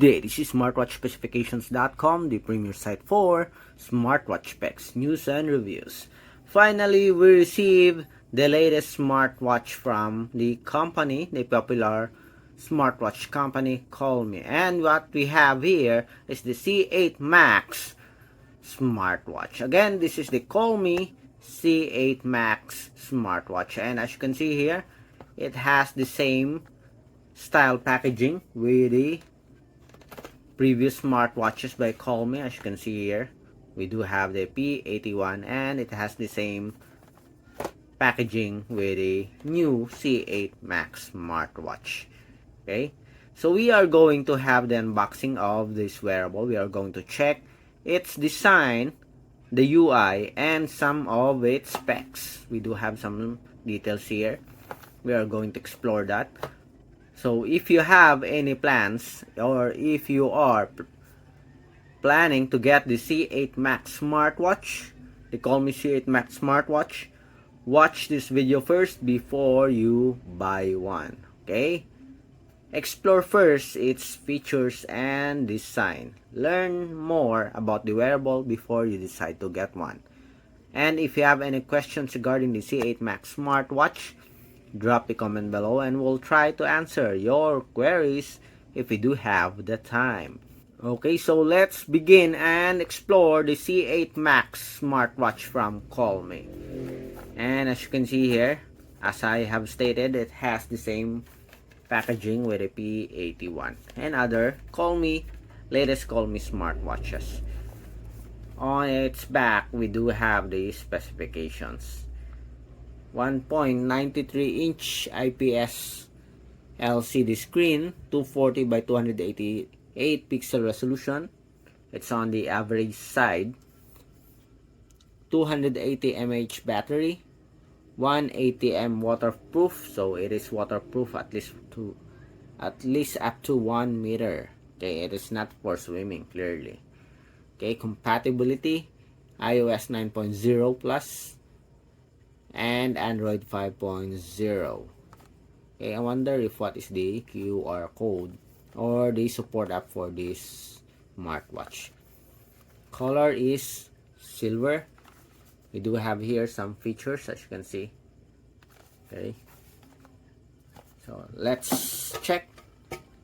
Good day, this is smartwatchspecifications.com, the premier site for smartwatch specs, news, and reviews. Finally, we received the latest smartwatch from the company, the popular smartwatch company Colmi. And what we have here is the C8 Max Smartwatch. Again, this is the Colmi C8 Max Smartwatch. And as you can see here, it has the same style packaging with the previous smartwatches by Colmi. As you can see here, we do have the P81 and it has the same packaging with a new C8 Max smartwatch. Okay, so we are going to have the unboxing of this wearable. We are going to check its design, the UI, and some of its specs. We do have some details here. We are going to explore that. So if you have any plans, or if you are planning to get the C8 Max smartwatch, the Colmi C8 Max smartwatch, watch this video first before you buy one. Okay? Explore first its features and design. Learn more about the wearable before you decide to get one. And if you have any questions regarding the C8 Max smartwatch, drop a comment below and we'll try to answer your queries if we do have the time. Okay, so let's begin and explore the C8 Max smartwatch from Colmi. And as you can see here, as I have stated, it has the same packaging with a P81 and other latest Colmi smartwatches. On its back, we do have the specifications. 1.93-inch IPS LCD screen, 240 by 288 pixel resolution. It's on the average side. 280 mAh battery, 180 m waterproof, so it is waterproof at least up to 1 meter. Okay, it is not for swimming, clearly. Okay, compatibility iOS 9.0 plus and Android 5.0. Okay, I wonder if what is the QR code or the support app for this smartwatch. Color is silver. We do have here some features, as you can see. Okay, so let's check.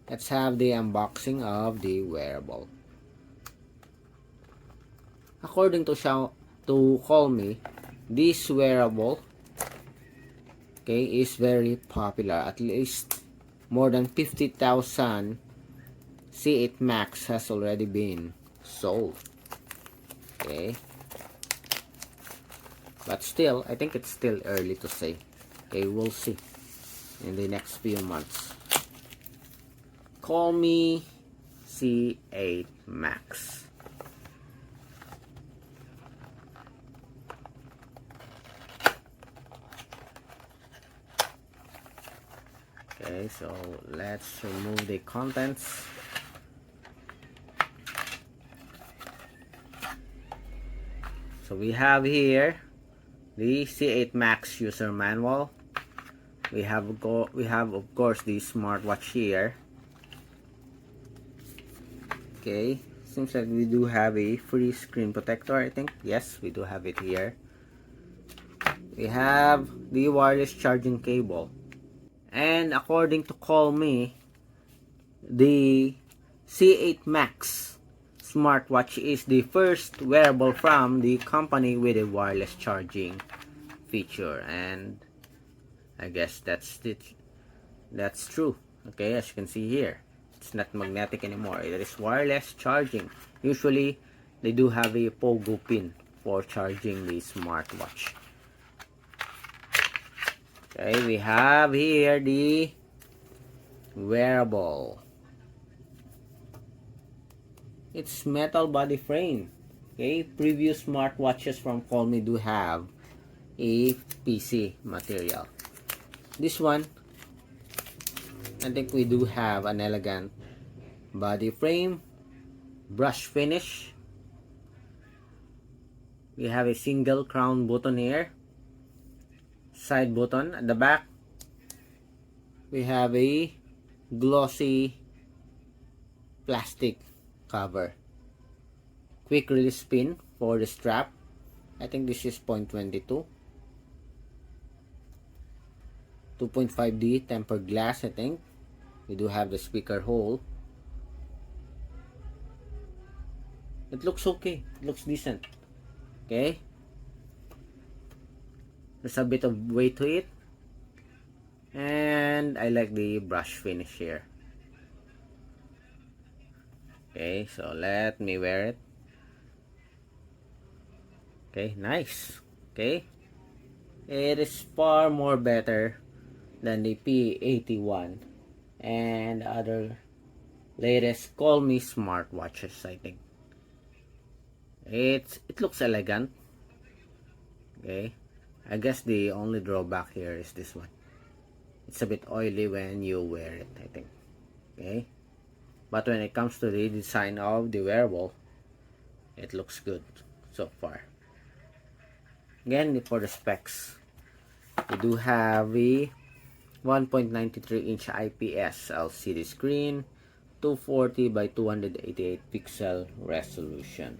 Let's have the unboxing of the wearable. According to Colmi, this wearable, okay, is very popular. At least more than 50,000 C8 Max has already been sold. Okay, but still, I think it's still early to say. Okay, we'll see in the next few months. Colmi C8 Max. Okay, so let's remove the contents. So we have here the C8 Max user manual. We have of course the smartwatch here. Okay, seems like we do have a free screen protector, I think. Yes, we do have it here. We have the wireless charging cable. And according to Colmi, the C8 Max smartwatch is the first wearable from the company with a wireless charging feature, and I guess that's it. That's true. Okay, as you can see here, it's not magnetic anymore. It is wireless charging. Usually, they do have a pogo pin for charging the smartwatch. Okay, we have here the wearable. It's metal body frame. Okay, previous smartwatches from Colmi do have a PC material. This one, I think we do have an elegant body frame, brush finish. We have a single crown button here, side button at the back. We have a glossy plastic cover. Quick release pin for the strap. I think this is 0.22. 2.5D tempered glass, I think. We do have the speaker hole. It looks okay. It looks decent. Okay. There's a bit of weight to it. And I like the brush finish here. Okay, so let me wear it. Okay, nice. Okay. It is far more better than the P81 and other latest Colmi smartwatches, I think. It looks elegant. Okay. I guess the only drawback here is this one. It's a bit oily when you wear it, I think. Okay. But when it comes to the design of the wearable, it looks good so far. Again, for the specs, we do have a 1.93-inch IPS LCD screen, 240 by 288 pixel resolution.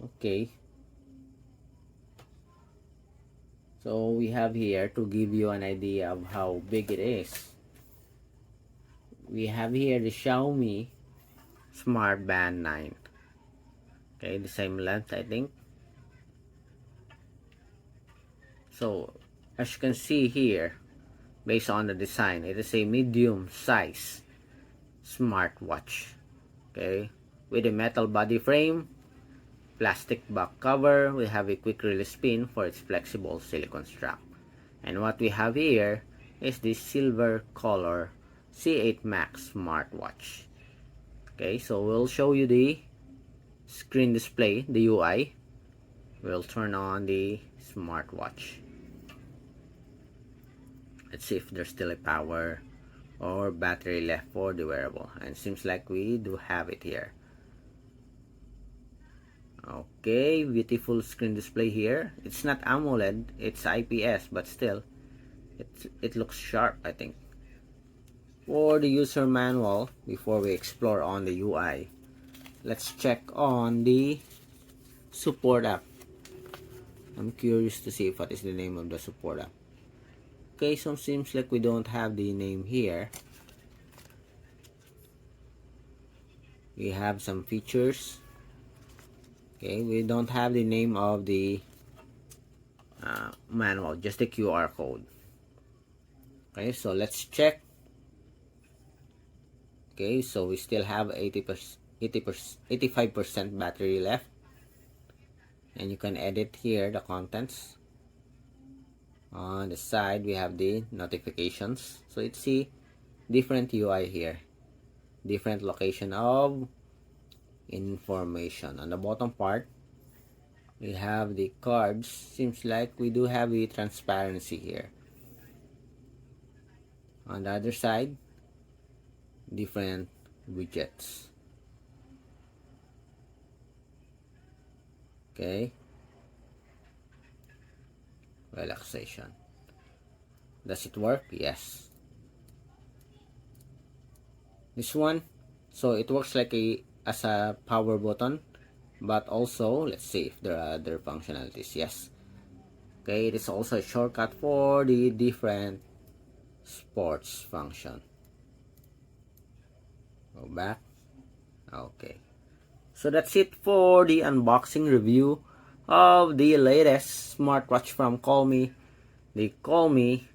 Okay. So we have here, to give you an idea of how big it is, we have here the Xiaomi Smart Band 9. Okay, the same length, I think. So as you can see here, based on the design, it is a medium size smartwatch. Okay, with a metal body frame, plastic back cover. We have a quick release pin for its flexible silicone strap. And what we have here is the silver color C8 Max Smartwatch. Okay, so we'll show you the screen display, the UI. We'll turn on the smartwatch. Let's see if there's still a power or battery left for the wearable. And it seems like we do have it here. Okay, beautiful screen display here. It's not AMOLED, it's IPS, but still, it looks sharp, I think. For the user manual, before we explore on the UI, let's check on the support app. I'm curious to see what is the name of the support app. Okay, so it seems like we don't have the name here. We have some features. Okay, we don't have the name of the manual, just the QR code. Okay, so let's check. Okay, so we still have 85% battery left. And you can edit here the contents. On the side, we have the notifications. So it's a different UI here. Different location of information. On the bottom part, we have the cards. Seems like we do have the transparency here. On the other side, different widgets. Okay. Relaxation. Does it work? Yes. This one, so it works like as a power button, but also let's see if there are other functionalities. Yes. Okay, it is also a shortcut for the different sports function. Go back. Okay. So that's it for the unboxing review of the latest smartwatch from Colmi, the Colmi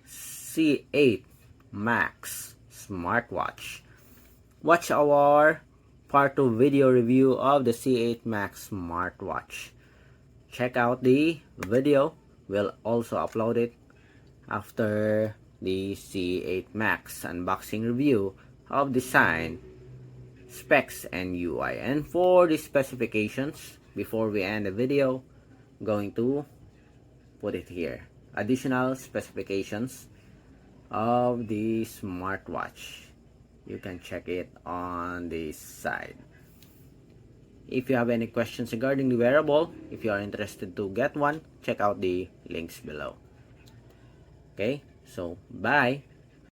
C8 Max Smartwatch. Watch our part 2 video review of the C8 Max Smartwatch. Check out the video. We'll also upload it after the C8 Max unboxing review of design, specs, and UI. And for the specifications, before we end the video, I'm going to put it here. Additional specifications of the smartwatch. You can check it on this side. If you have any questions regarding the wearable, if you are interested to get one, check out the links below. Okay, so bye.